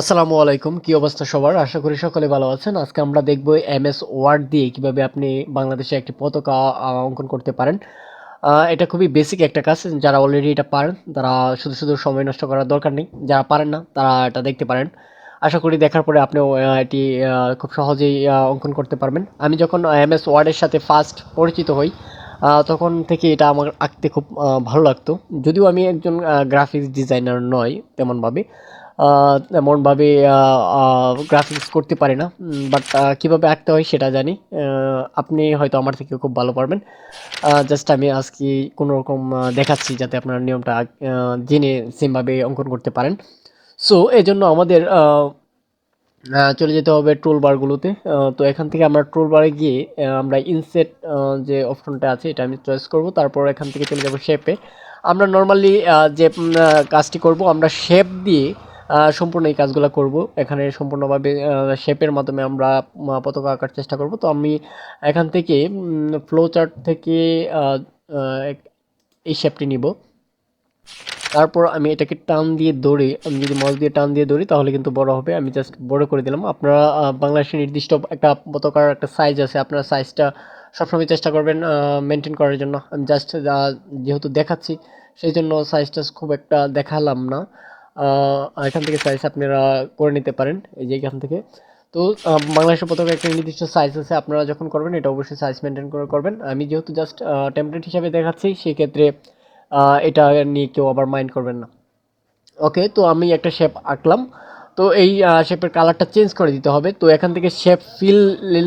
আসসালামু আলাইকুম, কি অবস্থা সবার? আশা করি সকলে ভালো আছেন। আজকে আমরা দেখব এমএস ওয়ার্ড দিয়ে কিভাবে আপনি বাংলাদেশে একটি পতাকা অঙ্কন করতে পারেন। এটা খুবই বেসিক একটা কাজ। যারা অলরেডি এটা পারেন তারা শুধু সময় নষ্ট করার দরকার নেই। যারা পারেন না তারা এটা দেখতে পারেন। আশা করি দেখার পরে আপনিও এটি খুব সহজেই অঙ্কন করতে পারবেন। আমি যখন এমএস ওয়ার্ডের সাথে ফার্স্ট পরিচিত হই তখন থেকে এটা আমার আঁকতে খুব ভালো লাগতো। যদিও আমি একজন গ্রাফিক্স ডিজাইনার নই তেমনভাবে। তেমনভাবে গ্রাফিক্স করতে পারি না। বাট কীভাবে আঁকতে হয় সেটা জানি। আপনি হয়তো আমার থেকে খুব ভালো পারবেন। জাস্ট আমি আজকে কোনো রকম দেখাচ্ছি যাতে আপনার নিয়মটা জেনে সেমভাবে অঙ্কন করতে পারেন। সো এজন্য আমাদের চলে যেতে হবে টুল বারগুলোতে। তো এখান থেকে আমরা টুল বারে গিয়ে আমরা ইনসেট যে অপশনটা আছে এটা আমি চয়েস করব। তারপর এখান থেকে চলে যাব শেপে। আমরা নর্মালি যে কাজটি করব আমরা শেপ দিয়ে সম্পূর্ণ এই কাজগুলো করব। এখানে সম্পূর্ণভাবে শেপের মাধ্যমে আমরা পতাকা আঁকার চেষ্টা করব। তো আমি এখান থেকে ফ্লো চার্ট থেকে আহ, আহ, এই শেপটি নিব। তারপর আমি এটাকে টান দিয়ে ধরে আমি যদি মাউস দিয়ে টান দিয়ে ধরি তাহলে কিন্তু বড় হবে। আমি জাস্ট বড় করে দিলাম। আপনারা বাংলাদেশের নির্দিষ্ট একটা পতাকার একটা সাইজ আছে, আপনার সাইজটা সবসময় চেষ্টা করবেন মেনটেন করার জন্য। আমি জাস্ট যেহেতু দেখাচ্ছি সেই জন্য সাইজটা খুব একটা দেখালাম না। এখান থেকে সাইজ আপনারা করে নিতে পারেন এই যে এখান থেকে। তো বাংলাদেশের পতাকা একটা নির্দিষ্ট সাইজ আছে, আপনারা যখন করবেন এটা অবশ্যই সাইজ মেনটেন করে করবেন। আমি যেহেতু জাস্ট টেমপ্লেট হিসাবে দেখাচ্ছি সেক্ষেত্রে এটা নিয়ে কেউ আবার মাইন্ড করবেন না। ওকে, তো আমি একটা শেপ আঁকলাম। তো এই শেপের কালারটা চেঞ্জ করে দিতে হবে। তো এখান থেকে শেপ ফিল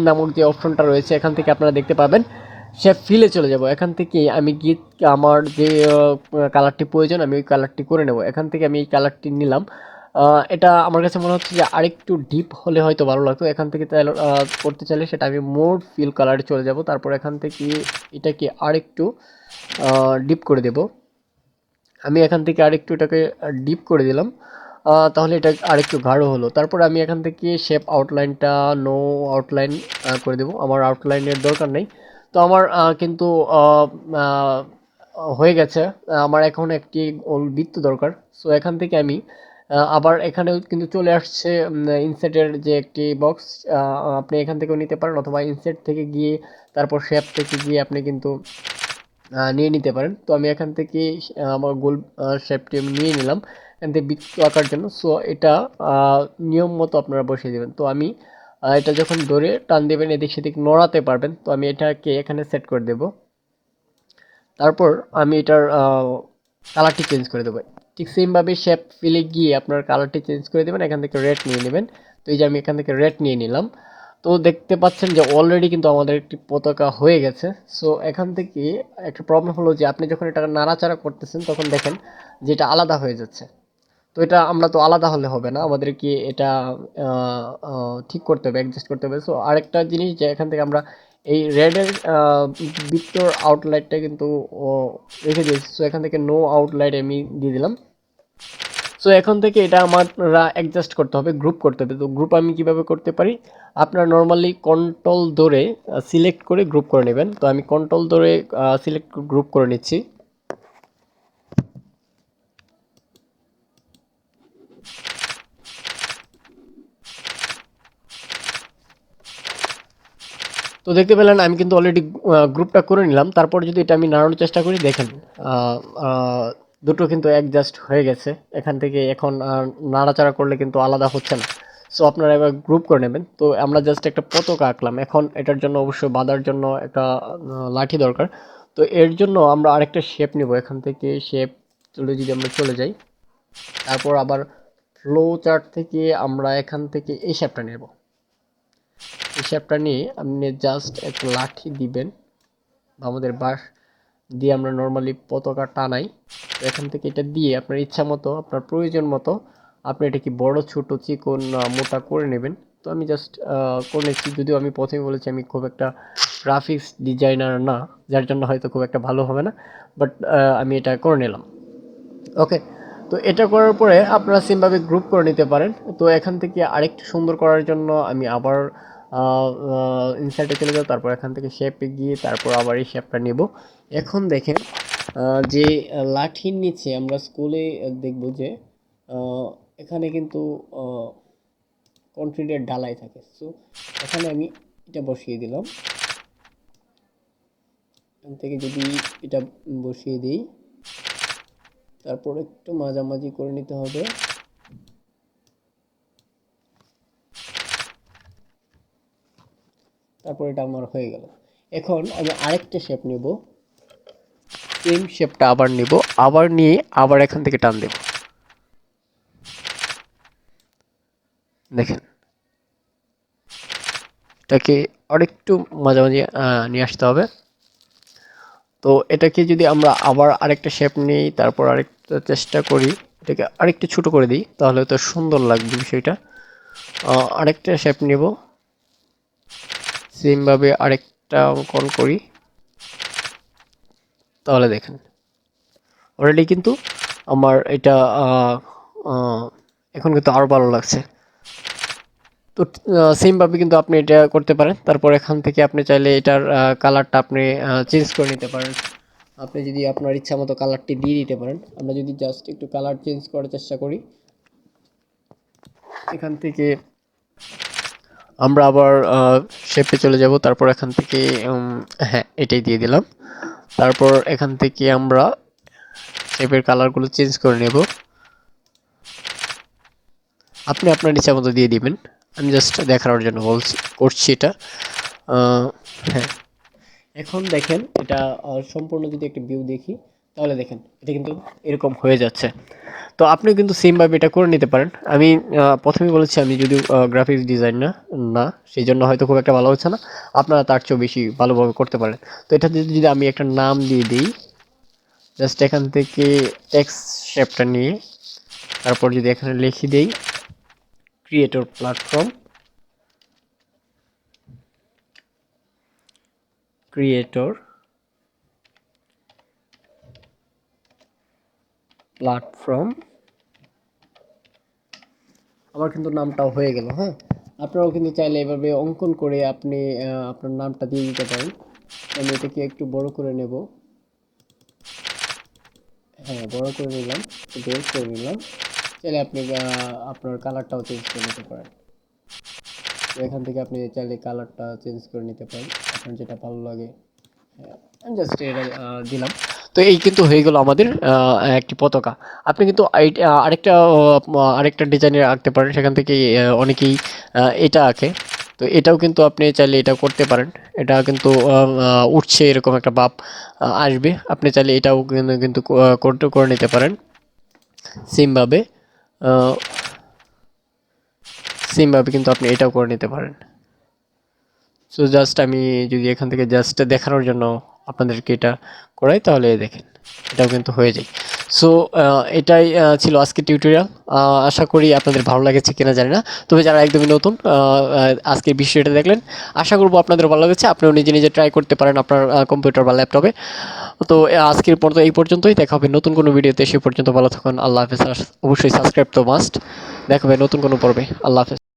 নামক যে অপশনটা রয়েছে এখান থেকে আপনারা দেখতে পাবেন। শেপ ফিলে চলে যাব। এখান থেকে আমি গিয়ে আমার যে কালারটি প্রয়োজন আমি ওই কালারটি করে নেব। এখান থেকে আমি এই কালারটি নিলাম। এটা আমার কাছে মনে হচ্ছে যে আরেকটু ডিপ হলে হয়তো ভালো লাগতো। এখান থেকে তাহলে করতে চাইলে সেটা আমি মোর ফিল কালারে চলে যাব। তারপর এখান থেকে এটাকে আরেকটু ডিপ করে দেব। আমি এখান থেকে আরেকটু এটাকে ডিপ করে দিলাম। তাহলে এটা আরেকটু গাঢ় হলো। তারপর আমি এখান থেকে শেপ আউটলাইনটা নো আউটলাইন করে দেব। আমার আউটলাইনের দরকার নেই। তো আমার কিন্তু আহ, আহ, হয়ে গেছে। আমার এখন একটি গোল বৃত্ত দরকার। সো এখান থেকে আমি আবার এখানেও কিন্তু চলে আসছে ইনসেটের যে একটি বক্স। আপনি এখান থেকেও নিতে পারেন অথবা ইনসেট থেকে গিয়ে তারপর শেপ থেকে গিয়ে আপনি কিন্তু নিয়ে নিতে পারেন। তো আমি এখান থেকে আমার গোল শেপটি আমি নিয়ে নিলাম এখান থেকে বৃত্ত আঁকার জন্য। সো এটা নিয়ম মতো আপনারা বসিয়ে দেবেন। তো আমি এটা যখন ধরে টান দেবেন এদিক সেদিক নড়াতে পারবেন। তো আমি এটাকে এখানে সেট করে দেব। তারপর আমি এটার কালারটি চেঞ্জ করে দেবো। ঠিক সেমভাবে শেপ ফিলে গিয়ে আপনার কালারটি চেঞ্জ করে দেবেন। এখান থেকে রেড নিয়ে নেবেন। তো এই যে আমি এখান থেকে রেড নিয়ে নিলাম। তো দেখতে পাচ্ছেন যে অলরেডি কিন্তু আমাদের একটি পতাকা হয়ে গেছে। সো এখান থেকে একটা প্রবলেম হলো যে আপনি যখন এটা নাড়াচাড়া করতেছেন তখন দেখেন যে এটা আলাদা হয়ে যাচ্ছে। তো এটা আমরা তো আলাদা হলে হবে না, আমাদেরকে এটা ঠিক করতে হবে, অ্যাডজাস্ট করতে হবে। সো আরেকটা জিনিস যে এখান থেকে আমরা এই রেডের বৃত্তর আউটলাইটটা কিন্তু ও, রেখে দিয়েছি। সো এখান থেকে নো আউটলাইট আমি দিয়ে দিলাম। সো এখন থেকে এটা আমরা অ্যাডজাস্ট করতে হবে, গ্রুপ করতে হবে। তো গ্রুপ আমি কিভাবে করতে পারি, আপনার নর্মালি কন্ট্রোল ধরে সিলেক্ট করে গ্রুপ করে নেবেন। তো আমি কন্ট্রোল ধরে সিলেক্ট গ্রুপ করে নিচ্ছি। তো দেখতে পেলেন আমি কিন্তু অলরেডি গ্রুপটা করে নিলাম। তারপর যদি এটা আমি নাড়ানোর চেষ্টা করি দেখেন আহ, আহ, দুটো কিন্তু অ্যাডজাস্ট হয়ে গেছে। এখান থেকে এখন নাড়াচাড়া করলে কিন্তু আলাদা হচ্ছে না। সো আপনারা এবার গ্রুপ করে নেবেন। তো আমরা জাস্ট একটা পতাকা আঁকলাম, এখন এটার জন্য অবশ্যই বাঁধার জন্য একটা লাঠি দরকার। তো এর জন্য আমরা আরেকটা শেপ নিব। এখান থেকে শেপ চলে যদি আমরা চলে যাই, তারপর আবার ফ্লো চার্ট থেকে আমরা এখান থেকে এই শেপটা নেব। হিসাবটা নিয়ে আপনি জাস্ট একটা লাঠি দিবেন বা আমাদের বাঁশ দিয়ে আমরা নর্মালি পতাকা টানাই। তো এখান থেকে এটা দিয়ে আপনার ইচ্ছা মতো আপনার প্রয়োজন মতো আপনি এটা কি বড় ছোট চিকন মোটা করে নেবেন। তো আমি জাস্ট করে নিচ্ছি। যদিও আমি প্রথমে বলেছি আমি খুব একটা গ্রাফিক্স ডিজাইনার না, যার জন্য হয়তো খুব একটা ভালো হবে না। বাট আমি এটা করে নিলাম। ওকে, তো এটা করার পরে আপনারা সেমভাবে গ্রুপ করে নিতে পারেন। তো এখান থেকে আরেকটু সুন্দর করার জন্য আমি আবার ইনসার্টে চলে যাব। তারপর এখান থেকে শেপে গিয়ে তারপর আবার এই শেপটা নেব। এখন দেখেন যে লাঠির নিচে আমরা স্কুলে দেখব যে এখানে কিন্তু কনক্রিটের ঢালাই থাকে। সো এখানে আমি এটা বসিয়ে দিলাম। এখান থেকে যদি এটা বসিয়ে দিই, তারপর একটু মাঝামাঝি করে নিতে হবে। তারপর এটা আমার হয়ে গেল। এখন আমি আরেকটা শেপ নেব, সেম শেপটা আবার নিব, আবার নিয়ে আবার এখান থেকে টান দেব। দেখেন, এটাকে আরেকটু মাঝামাঝি নিয়ে আসতে হবে। তো এটাকে যদি আমরা আবার আরেকটা শেপ নিই, তারপর আরেকটা চেষ্টা করি, এটাকে আরেকটু ছোট করে দিই, তাহলে তো সুন্দর লাগবে বিষয়টা। আরেকটা শেপ নেব, সেমভাবে আরেকটা অঙ্কন করি, তাহলে দেখেন অলরেডি কিন্তু আমার এটা এখন কিন্তু আরো ভালো লাগছে। তো সেমভাবে কিন্তু আপনি এটা করতে পারেন। তারপর এখান থেকে আপনি চাইলে এটার কালারটা আপনি চেঞ্জ করে নিতে পারেন। আপনি যদি আপনার ইচ্ছা মতো কালারটি দিয়ে দিতে পারেন। আমরা যদি জাস্ট একটু কালার চেঞ্জ করার চেষ্টা করি, এখান থেকে আমরা আবার শেপে চলে যাব। তারপর এখান থেকে হ্যাঁ, এটাই দিয়ে দিলাম। তারপর এখান থেকে আমরা শেপের কালারগুলো চেঞ্জ করে নেব। আপনি আপনার ইচ্ছা মতো দিয়ে দিবেন, আমি জাস্ট দেখানোর জন্য করছি এটা। হ্যাঁ, এখন দেখেন এটা সম্পূর্ণ যদি একটা ভিউ দেখি, তাহলে দেখেন এটা কিন্তু এরকম হয়ে যাচ্ছে। তো আপনিও কিন্তু সেমভাবে এটা করে নিতে পারেন। আমি প্রথমেই বলেছি আমি যদিও গ্রাফিক্স ডিজাইন না, সেই জন্য হয়তো খুব একটা ভালো হচ্ছে না। আপনারা তার চেয়েও বেশি ভালোভাবে করতে পারেন। তো এটা যদি আমি একটা নাম দিয়ে দিই, জাস্ট এখান থেকে টেক্সট শেপটা নিয়ে তারপর যদি এখানে লিখে দেই ক্রিয়েটর প্ল্যাটফর্ম, ক্রিয়েটর প্ল্যাটফর্ম, আমার কিন্তু নামটাও হয়ে গেল। হ্যাঁ, আপনারাও কিন্তু চাইলে এভাবে অঙ্কন করে আপনি আপনার নামটা দিয়ে দিতে পারেন। আমি এটাকে একটু বড় করে নেব। হ্যাঁ, বড় করে নিলাম, গোল করে নিলাম। চাইলে আপনি আপনার কালারটাও চেঞ্জ করে নিতে পারেন। তো এখান থেকে আপনি চাইলে কালারটা চেঞ্জ করে নিতে পারেন, আপনার যেটা ভালো লাগে। হ্যাঁ, আমি জাস্ট এটা দিলাম। তো এই কিন্তু হয়ে গেল আমাদের একটি পতাকা। আপনি কিন্তু আরেকটা ডিজাইনের আঁকতে পারেন, সেখান থেকে অনেকেই এটা আঁকে। তো এটাও কিন্তু আপনি চাইলে এটা করতে পারেন। এটা কিন্তু উঠছে এরকম একটা ভাব আসবে। আপনি চাইলে এটাও কিন্তু করতে করে নিতে পারেন সেমভাবে। সেমভাবে কিন্তু আপনি এটাও করে নিতে পারেন। সো জাস্ট আমি যদি এখান থেকে জাস্ট দেখানোর জন্য আপনাদেরকে এটা করাই, তাহলে দেখেন এটাও কিন্তু হয়ে যায়। সো এটাই ছিল আজকের টিউটোরিয়াল। আশা করি আপনাদের ভালো লেগেছে কিনা জানি না, তবে যারা একদমই নতুন আজকের বিষয়টা দেখলেন, আশা করবো আপনাদের ভালো লেগেছে। আপনিও নিজে নিজে ট্রাই করতে পারেন আপনার কম্পিউটার বা ল্যাপটপে। তো আজকের পর তো এই পর্যন্তই, দেখা হবে নতুন কোনো ভিডিওতে। সে পর্যন্ত ভালো থাকুন, আল্লাহ হাফেজ। অবশ্যই সাবস্ক্রাইব তো মাস্ট। দেখা হবে নতুন কোনো পর্বে। আল্লাহ হাফেজ।